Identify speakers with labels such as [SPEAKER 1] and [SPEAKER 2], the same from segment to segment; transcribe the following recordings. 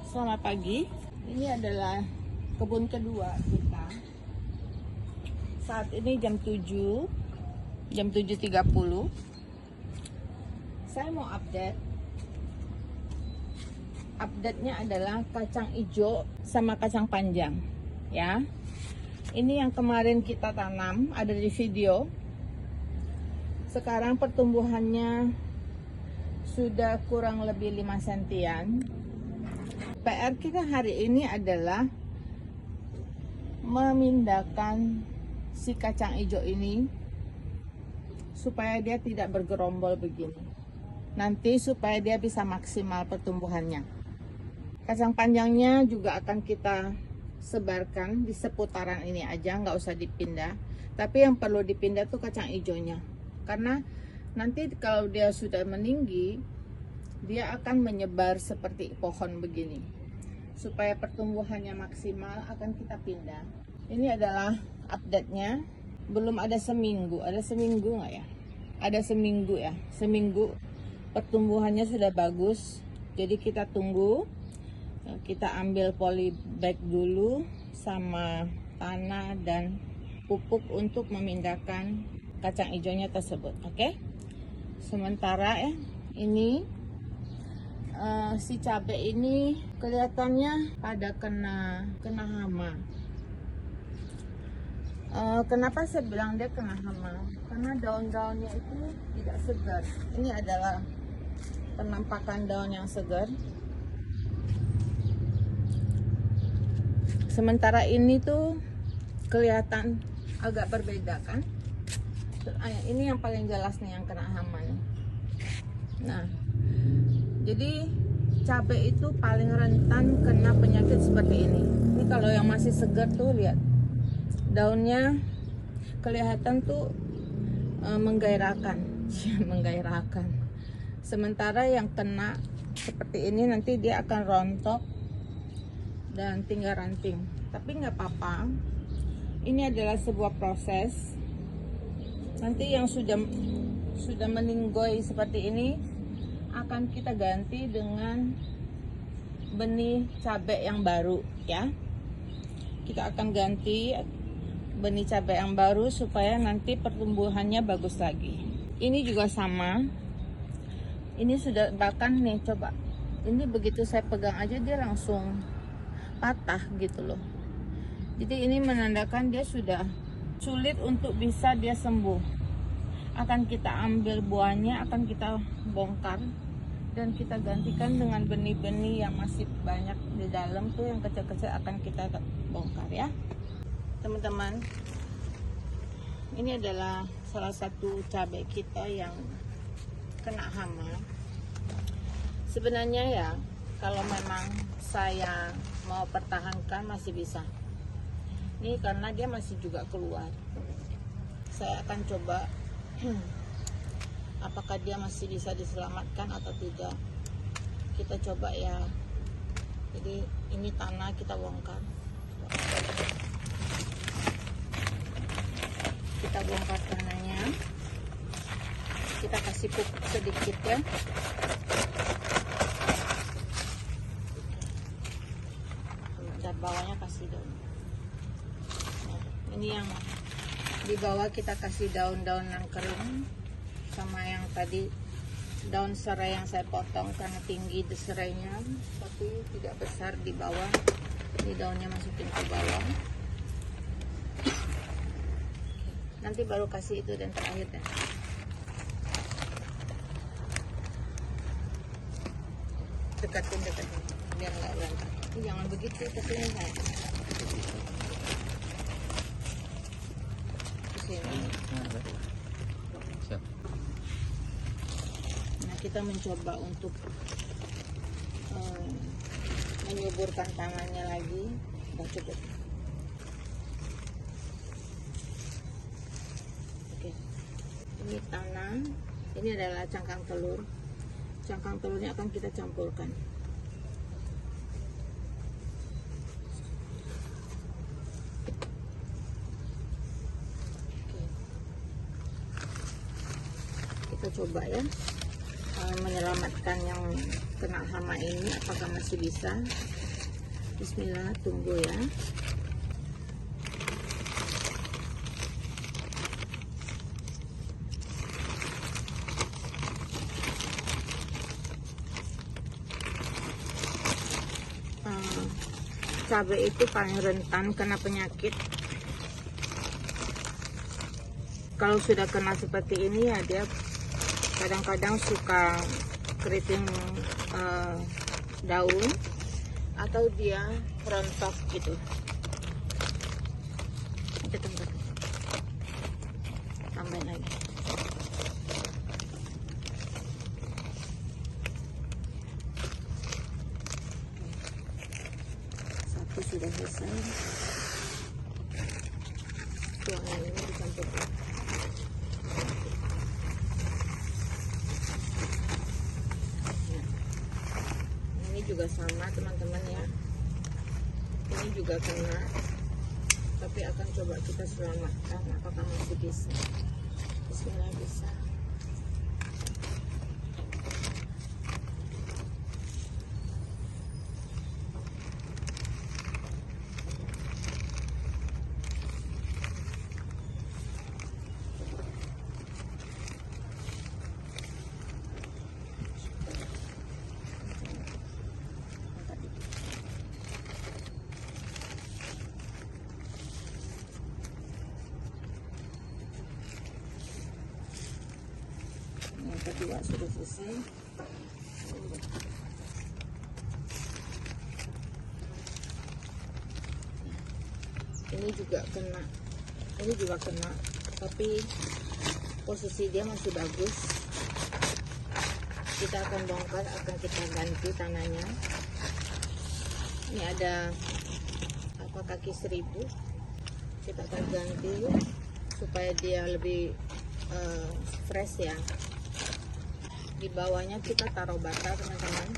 [SPEAKER 1] Selamat pagi. Ini adalah kebun kedua kita. Saat ini jam 7.30. Saya mau update. Update-nya adalah kacang hijau sama kacang panjang, ya. Ini yang kemarin kita tanam, ada di video. Sekarang pertumbuhannya sudah kurang lebih 5 sentian. PR kita hari ini adalah memindahkan si kacang hijau ini supaya dia tidak bergerombol begini. Nanti supaya dia bisa maksimal pertumbuhannya. Kacang panjangnya juga akan kita sebarkan di seputaran ini aja, nggak usah dipindah. Tapi yang perlu dipindah tuh kacang hijaunya. Karena nanti kalau dia sudah meninggi, dia akan menyebar seperti pohon begini. Supaya pertumbuhannya maksimal akan kita pindah. Ini adalah update-nya. Belum ada seminggu. Ada seminggu nggak ya? Ada seminggu ya. Seminggu pertumbuhannya sudah bagus. Jadi kita tunggu. Kita ambil polybag dulu sama tanah dan pupuk untuk memindahkan kacang hijaunya tersebut. Oke? Sementara ya, ini si cabai ini kelihatannya pada kena hama. Kenapa saya bilang dia kena hama? Karena daun-daunnya itu tidak segar. Ini adalah penampakan daun yang segar. Sementara ini tuh kelihatan agak berbeda kan? Ini yang paling jelas nih yang kena hama nih. Nah, jadi cabai itu paling rentan kena penyakit seperti ini. Ini kalau yang masih segar tuh lihat daunnya kelihatan tuh menggairahkan, menggairahkan. Sementara yang kena seperti ini nanti dia akan rontok dan tinggal ranting. Tapi nggak apa-apa. Ini adalah sebuah proses. Nanti yang sudah meninggoy seperti ini akan kita ganti dengan benih cabai yang baru, ya. Kita akan ganti benih cabai yang baru supaya nanti pertumbuhannya bagus lagi. Ini juga sama. Ini sudah bahkan nih, coba. Ini begitu saya pegang aja dia langsung patah gitu loh. Jadi ini menandakan dia sudah sulit untuk bisa dia sembuh. Akan kita ambil buahnya, akan kita bongkar dan kita gantikan dengan benih-benih yang masih banyak di dalam tuh, yang kecil-kecil akan kita bongkar ya teman-teman. Ini adalah salah satu cabai kita yang kena hama. Sebenarnya ya, kalau memang saya mau pertahankan masih bisa. Ini karena dia masih juga keluar. Saya akan coba apakah dia masih bisa diselamatkan atau tidak. Kita coba ya. Jadi ini tanah kita bongkar. Kita bongkar tanahnya. Kita kasih pupuk sedikit ya. Dan bawahnya kasih daun. Nah, ini yang di bawah kita kasih daun-daun yang kering. Sama yang tadi daun serai yang saya potong karena tinggi serainya, tapi tidak besar di bawah. Ini daunnya masukin ke bawah. Nanti baru kasih itu dan terakhir deh. Dekatin biar nggak berantak. Jangan begitu kesini saya. Kesini. Nah, kita mencoba untuk menyuburkan tangannya lagi. Udah cukup. Oke. Ini tanah. Ini adalah cangkang telur. Cangkang telurnya akan kita campurkan. Kita coba ya. menyelamatkan yang kena hama ini. Apakah masih bisa? Bismillah, tunggu ya. Cabai itu paling rentan kena penyakit. Kalau sudah kena seperti ini ya, dia kadang-kadang suka keriting daun atau dia rontok gitu. Kita tambahin lagi. Satu sudah selesai. Tuangan ini dicampurkan. Ini juga sama teman-teman ya. Ini juga kena, tapi akan coba kita selamatkan. Apakah masih bisa? Bismillah, bisa. Yang kedua sudah selesai. Ini juga kena, tapi posisi dia masih bagus. Kita akan bongkar, akan kita ganti tanahnya. Ini ada kaki 1000, kita akan ganti supaya dia lebih fresh ya. Di bawahnya kita taruh bata teman-teman.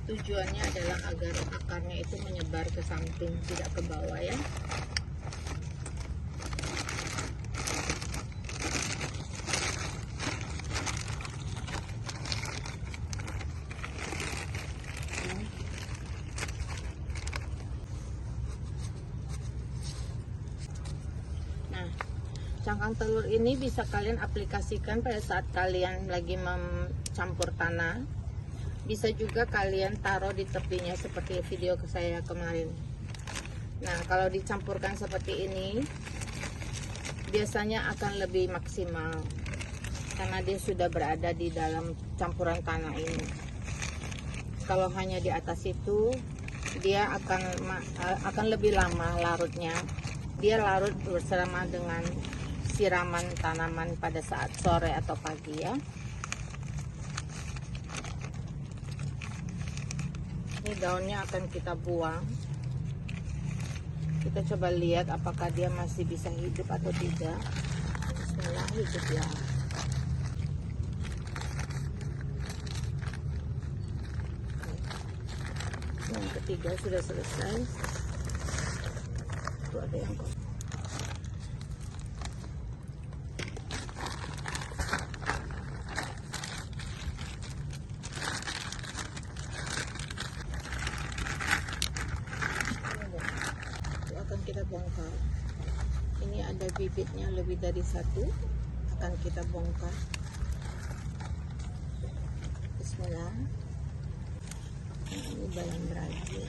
[SPEAKER 1] Tujuannya adalah agar akarnya itu menyebar ke samping, tidak ke bawah ya. Nah, cangkang telur ini bisa kalian aplikasikan pada saat kalian lagi mencampur tanah. Bisa juga kalian taruh di tepinya seperti video ke saya kemarin. Nah, kalau dicampurkan seperti ini biasanya akan lebih maksimal karena dia sudah berada di dalam campuran tanah ini. Kalau hanya di atas itu, dia akan lebih lama larutnya. Dia larut bersama dengan siraman tanaman pada saat sore atau pagi ya. Ini daunnya akan kita buang. Kita coba lihat apakah dia masih bisa hidup atau tidak. Bismillah, hidup ya. Yang ketiga sudah selesai. Itu ada yang kotor. Kita bongkar. Ini ada bibitnya lebih dari 1, akan kita bongkar. Bismillah. Nah, ini bayam berakhir.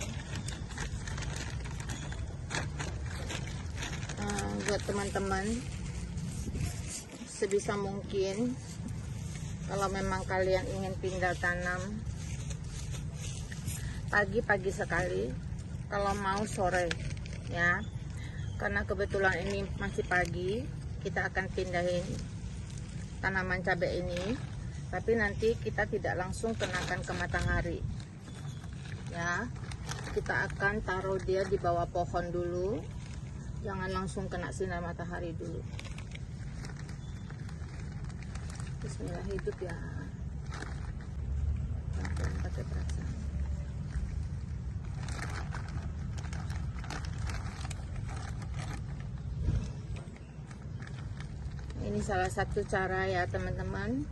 [SPEAKER 1] Buat teman-teman, sebisa mungkin kalau memang kalian ingin pindah tanam pagi-pagi sekali, kalau mau sore ya, karena kebetulan ini masih pagi, kita akan pindahin tanaman cabai ini, tapi nanti kita tidak langsung kenakan ke matahari ya. Kita akan taruh dia di bawah pohon dulu, jangan langsung kena sinar matahari dulu. Bismillah, hidup ya. Pelan-pelan pakai perasaan. Ini salah satu cara ya teman-teman,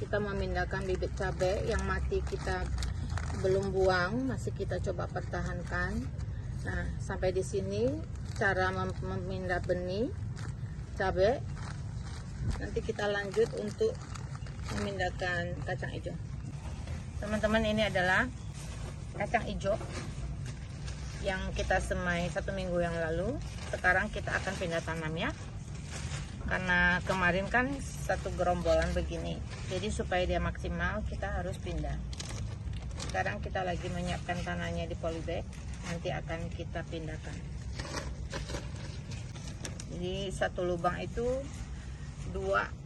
[SPEAKER 1] kita memindahkan bibit cabai yang mati, kita belum buang, masih kita coba pertahankan. Nah, sampai di sini cara memindah benih cabai. Nanti kita lanjut untuk memindahkan kacang hijau. Teman-teman, ini adalah kacang hijau yang kita semai 1 minggu yang lalu. Sekarang kita akan pindah tanam ya, karena kemarin kan satu gerombolan begini, jadi supaya dia maksimal kita harus pindah. Sekarang kita lagi menyiapkan tanahnya di polybag, nanti akan kita pindahkan. Jadi satu lubang itu 2.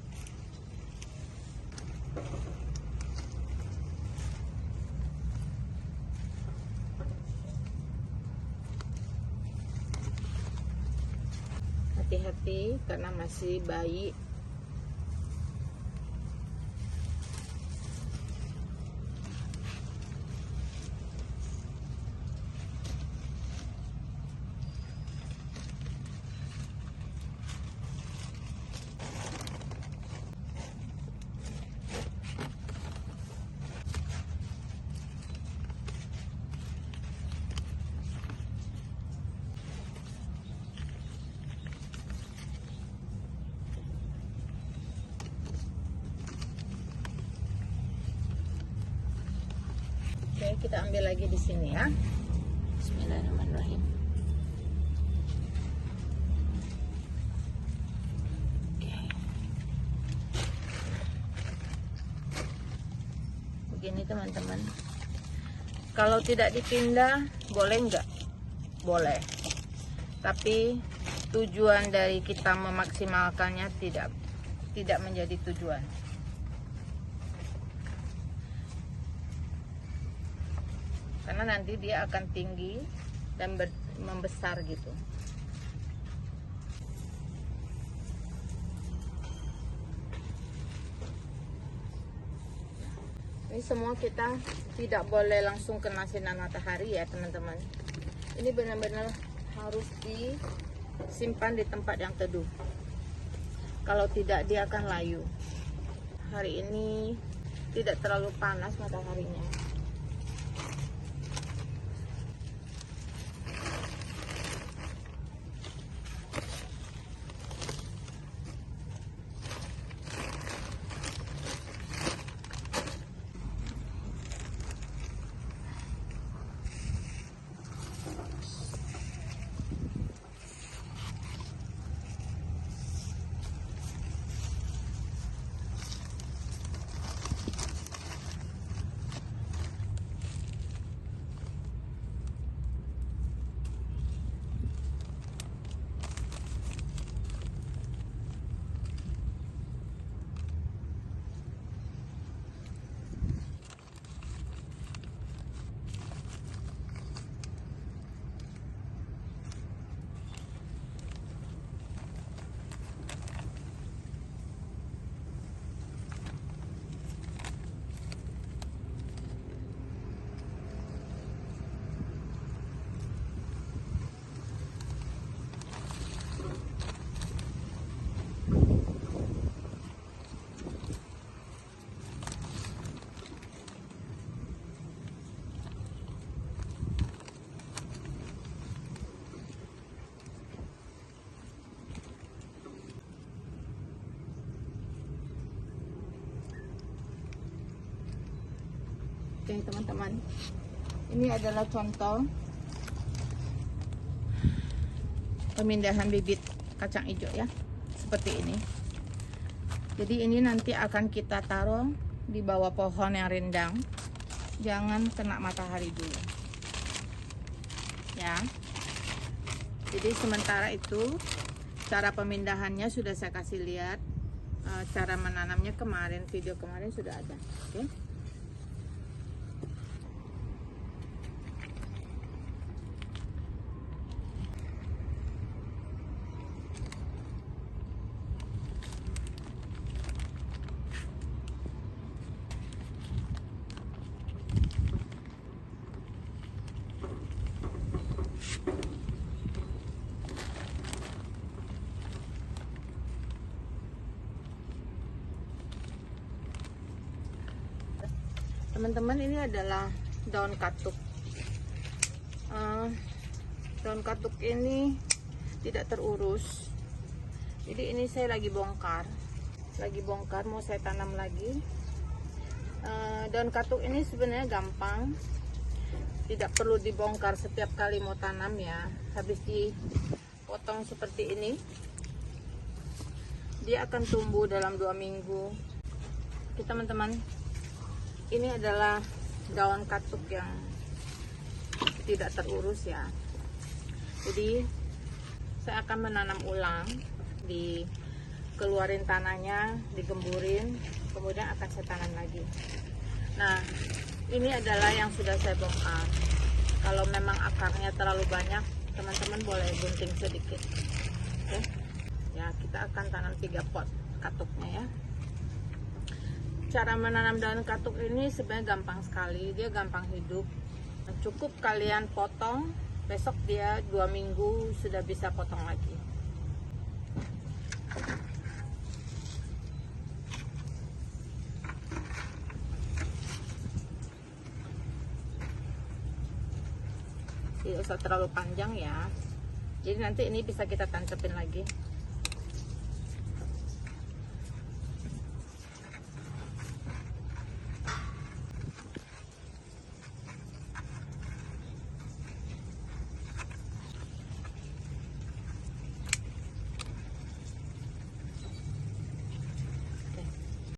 [SPEAKER 1] Hati-hati karena masih bayi. Oke, kita ambil lagi di sini ya. Bismillahirrahmanirrahim. Oke. Begini teman-teman. Kalau tidak dipindah, boleh nggak? Boleh. Tapi tujuan dari kita memaksimalkannya tidak menjadi tujuan. Karena nanti dia akan tinggi dan membesar gitu. Ini semua kita tidak boleh langsung kena sinar matahari ya teman-teman. Ini benar-benar harus disimpan di tempat yang teduh. Kalau tidak dia akan layu. Hari ini tidak terlalu panas mataharinya. Oke teman-teman, ini adalah contoh pemindahan bibit kacang hijau ya, seperti ini. Jadi ini nanti akan kita taruh di bawah pohon yang rindang, jangan kena matahari dulu ya. Jadi sementara itu cara pemindahannya sudah saya kasih lihat, cara menanamnya kemarin, video kemarin sudah ada. Oke. Teman-teman, ini adalah daun katuk. Daun katuk ini tidak terurus, jadi ini saya lagi bongkar mau saya tanam lagi. Daun katuk ini sebenarnya gampang, tidak perlu dibongkar setiap kali mau tanam ya. Habis dipotong seperti ini, dia akan tumbuh dalam 2 minggu. Oke teman-teman, ini adalah daun katuk yang tidak terurus ya. Jadi saya akan menanam ulang, dikeluarin tanahnya, digemburin, kemudian akan saya tanam lagi. Nah, ini adalah yang sudah saya bongkar. Kalau memang akarnya terlalu banyak, teman-teman boleh gunting sedikit. Oke. Ya, kita akan tanam 3 pot katuknya ya. Cara menanam daun katuk ini sebenarnya gampang sekali, dia gampang hidup. Cukup kalian potong, besok dia 2 minggu sudah bisa potong lagi. Tidak usah terlalu panjang ya, jadi nanti ini bisa kita tancapin lagi.